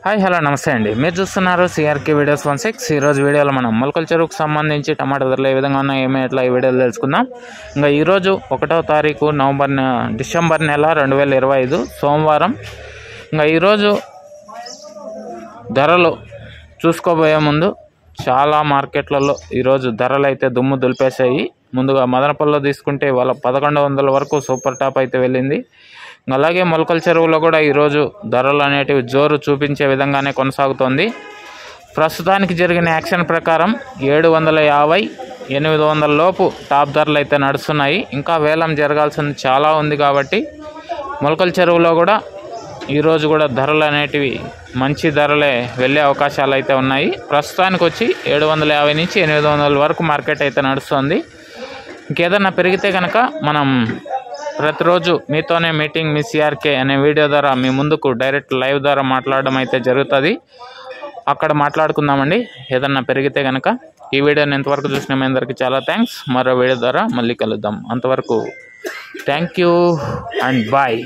Hi hello నమస్తే అండి. మీరు చూస్తున్నారు సిఆర్కే వీడియోస్ 16. ఈరోజు వీడియోలో మనం మొలకల చెరువుకు సంబంధించి టమాటా ధరలు ఏ విధంగా ఉన్నాయి ఏమీ ఎట్లా ఈ వీడియోలో తెలుసుకుందాం. ఇంకా ఈరోజు 1వ తారీఖు డిసెంబర్ నెల 2025 సోమవారం. ఇంకా ఈరోజు ధరలు చూసుకోబోయే ముందు చాలా మార్కెట్లలో ఈరోజు ధరలు అయితే దుమ్ము దులిపేశాయి. ముందుగా మదనపల్లిలో తీసుకుంటే వాళ్ళ 1100 వరకు సూపర్ టాప్ అయితే వెళ్ళింది. అలాగే మొలకల చెరువులో కూడా ఈరోజు ధరలు అనేటివి జోరు చూపించే విధంగానే కొనసాగుతోంది. ప్రస్తుతానికి జరిగిన యాక్షన్ ప్రకారం 750, 800 లోపు టాప్ ధరలు అయితే నడుస్తున్నాయి. ఇంకా వేలం జరగాల్సింది చాలా ఉంది కాబట్టి మొలకల చెరువులో కూడా ఈరోజు కూడా ధరలు అనేటివి మంచి ధరలే వెళ్ళే అవకాశాలు అయితే ఉన్నాయి. ప్రస్తుతానికి వచ్చి 750 నుంచి 800 వరకు మార్కెట్ అయితే నడుస్తుంది. ఇంకేదన్నా పెరిగితే కనుక మనం ప్రతిరోజు మీతోనే మీటింగ్ మీ సిఆర్కే అనే వీడియో ద్వారా మీ ముందుకు డైరెక్ట్ లైవ్ ద్వారా మాట్లాడడం అయితే జరుగుతుంది. అక్కడ మాట్లాడుకుందామండి ఏదన్నా పెరిగితే కనుక. ఈ వీడియోని ఎంతవరకు చూసిన మీ అందరికీ చాలా థ్యాంక్స్. మరో వీడియో ద్వారా మళ్ళీ కలుద్దాం. అంతవరకు థ్యాంక్ యూ అండ్ బాయ్.